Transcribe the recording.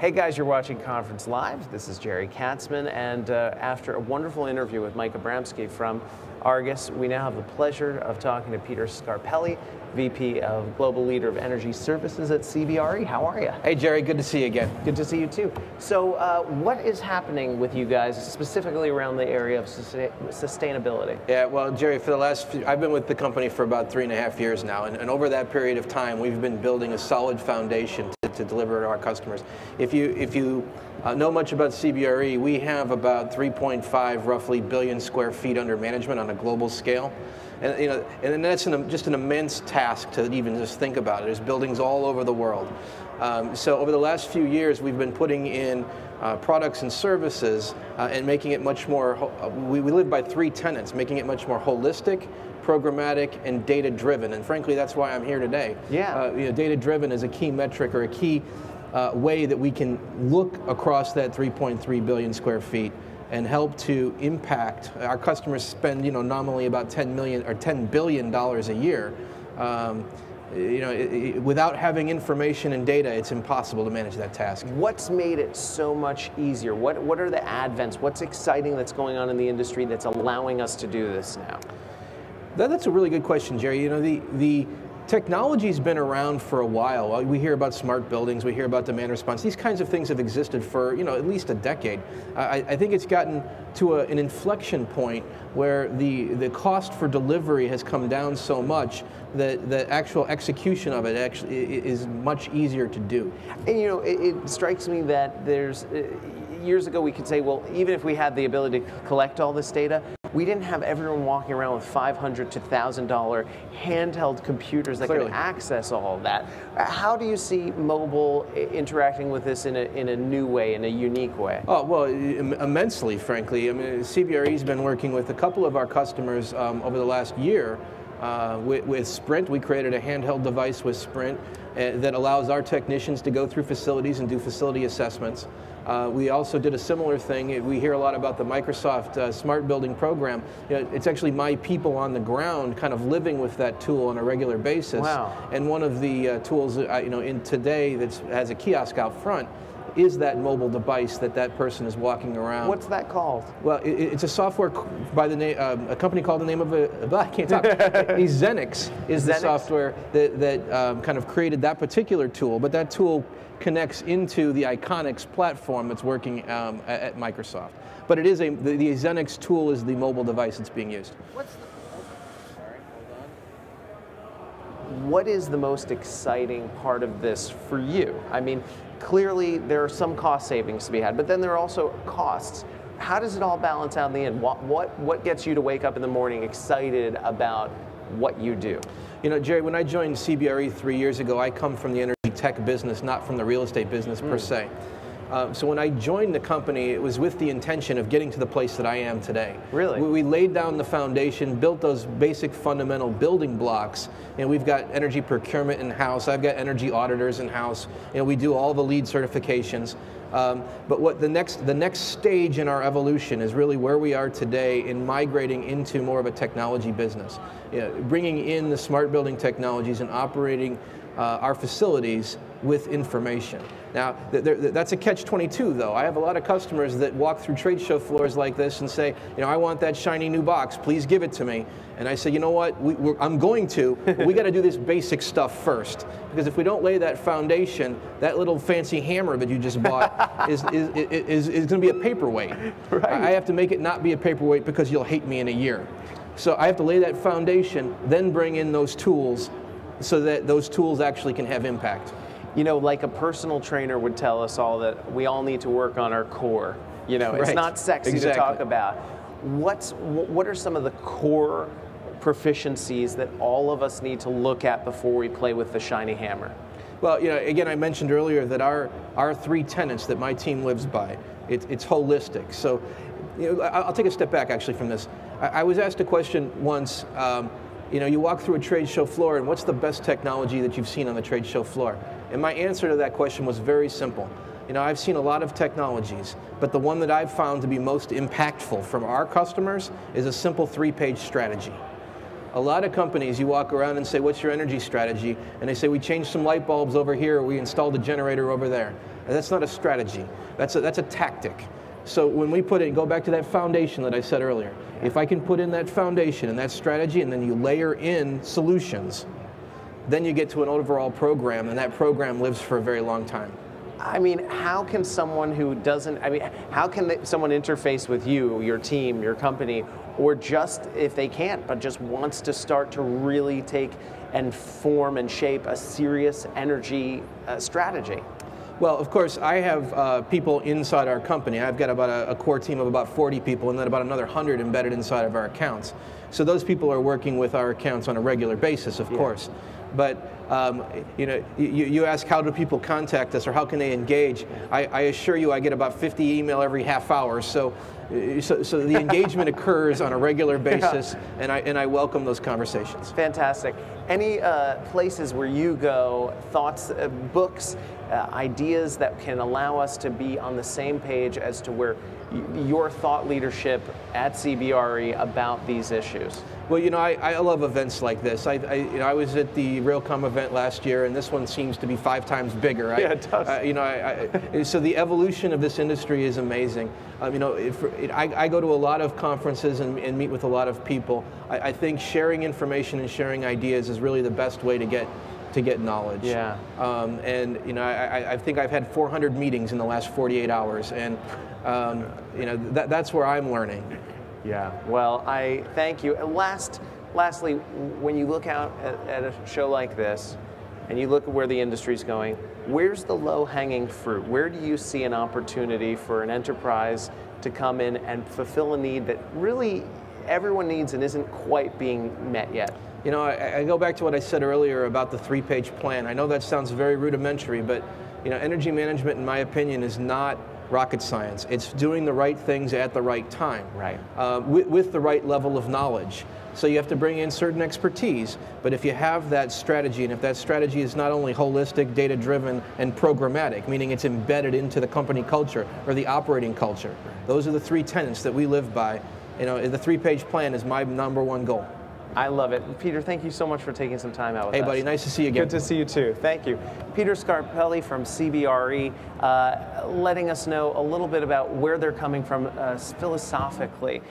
Hey guys, you're watching Conference Live. This is Jerry Katzman, and after a wonderful interview with Mike Abramsky from Argus, we now have the pleasure of talking to Peter Scarpelli, VP of Global Leader of Energy Services at CBRE. How are you? Hey Jerry, good to see you again. Good to see you too. So what is happening with you guys, specifically around the area of sustainability? Yeah, well Jerry, for the last I've been with the company for about 3.5 years now, and over that period of time, we've been building a solid foundation to deliver to our customers. If you know much about CBRE, we have about 3.5 roughly billion square feet under management on a global scale. And and that's just an immense task to even just think about it. There's buildings all over the world. So over the last few years, we've been putting in products and services and making it much more, we live by 3 tenets, making it much more holistic, programmatic, and data-driven. And frankly, that's why I'm here today. Yeah. Data-driven is a key metric or a key way that we can look across that 3.3 billion square feet and help to impact. Our customers spend, nominally about $10 billion a year. Without having information and data, it's impossible to manage that task. What's made it so much easier? What are the advents? What's exciting that's going on in the industry that's allowing us to do this now? That's a really good question, Jerry. The technology's been around for a while. We hear about smart buildings, we hear about demand response. These kinds of things have existed for at least a decade. I think it's gotten to an inflection point where the cost for delivery has come down so much that the actual execution of it actually is much easier to do. And it strikes me that there's years ago we could say, well, even if we had the ability to collect all this data, we didn't have everyone walking around with $500 to $1,000 handheld computers that Clearly could access all of that. How do you see mobile interacting with this in a new way, in a unique way? Oh, well, immensely, frankly. I mean, CBRE's been working with a couple of our customers over the last year with Sprint. We created a handheld device with Sprint that allows our technicians to go through facilities and do facility assessments. We also did a similar thing. We hear a lot about the Microsoft Smart Building program. It's actually my people on the ground kind of living with that tool on a regular basis. Wow. And one of the tools in today that has a kiosk out front is that mobile device that person is walking around. What's that called? Well, it's a software by the name, a company called the name of I can't talk. Xenix is the software that kind of created that particular tool, but that tool connects into the Iconics platform that's working at Microsoft. But it is the Xenix tool is the mobile device that's being used. What is the most exciting part of this for you? I mean, clearly there are some cost savings to be had, but then there are also costs. How does it all balance out in the end? What gets you to wake up in the morning excited about what you do? Jerry, when I joined CBRE 3 years ago, I come from the energy tech business, not from the real estate business per se. So when I joined the company, it was with the intention of getting to the place that I am today. Really? We laid down the foundation, built those basic fundamental building blocks, and we've got energy procurement in-house. I've got energy auditors in-house. We do all the LEED certifications. But what the next stage in our evolution is really where we are today in migrating into more of a technology business, bringing in the smart building technologies and operating our facilities with information. Now, that's a catch-22, though. I have a lot of customers that walk through trade show floors like this and say, I want that shiny new box, please give it to me. And I say, you know what, I'm going to, but we got to do this basic stuff first. Because if we don't lay that foundation, that little fancy hammer that you just bought is going to be a paperweight. Right. I have to make it not be a paperweight because you'll hate me in a year. So I have to lay that foundation, then bring in those tools so that those tools actually can have impact. Like a personal trainer would tell us all that we all need to work on our core. It's Right. not sexy Exactly. to talk about. What are some of the core proficiencies that all of us need to look at before we play with the shiny hammer? Well, again, I mentioned earlier that our 3 tenets that my team lives by, it's holistic. So, I'll take a step back actually from this. I was asked a question once. You walk through a trade show floor, and what's the best technology that you've seen on the trade show floor? And my answer to that question was very simple. I've seen a lot of technologies, but the one that I've found to be most impactful from our customers is a simple 3-page strategy. A lot of companies, you walk around and say, what's your energy strategy? And they say, we changed some light bulbs over here, or we installed a generator over there. That's not a strategy. That's a tactic. So when we put in, go back to that foundation that I said earlier. If I can put in that foundation and that strategy, and then you layer in solutions, then you get to an overall program, and that program lives for a very long time. I mean, how can someone who doesn't, I mean, how can someone interface with you, your team, your company, or just, if they can't, but just wants to start to really take and form and shape a serious energy strategy? Well, of course, I have people inside our company. I've got about a core team of about 40 people, and then about another 100 embedded inside of our accounts. So those people are working with our accounts on a regular basis, of course. But you know, you ask how do people contact us or how can they engage? I assure you, I get about 50 email every half hour. So the engagement occurs on a regular basis, and I welcome those conversations. Fantastic. Any places where you go, thoughts, books, ideas that can allow us to be on the same page as to where your thought leadership at CBRE about these issues? Well, you know, I love events like this. I was at the Realcomm event last year, and this one seems to be 5 times bigger. Yeah, it does. You know, so the evolution of this industry is amazing. You know, I go to a lot of conferences and meet with a lot of people. I think sharing information and sharing ideas is really the best way to get knowledge. Yeah. And you know, I think I've had 400 meetings in the last 48 hours, and you know, that's where I'm learning. Yeah, well, I thank you. And lastly, when you look out at a show like this, and you look at where the industry's going, where's the low-hanging fruit? Where do you see an opportunity for an enterprise to come in and fulfill a need that really everyone needs and isn't quite being met yet? You know, I go back to what I said earlier about the 3-page plan. I know that sounds very rudimentary, but you know, energy management, in my opinion, is not rocket science. It's doing the right things at the right time, right? With the right level of knowledge. So you have to bring in certain expertise, but if you have that strategy, and if that strategy is not only holistic, data-driven, and programmatic, meaning it's embedded into the company culture or the operating culture, those are the 3 tenets that we live by. You know, the 3-page plan is my #1 goal. I love it. Peter, thank you so much for taking some time out with us. Hey, buddy, nice to see you again. Good to see you too. Thank you. Peter Scarpelli from CBRE, letting us know a little bit about where they're coming from philosophically.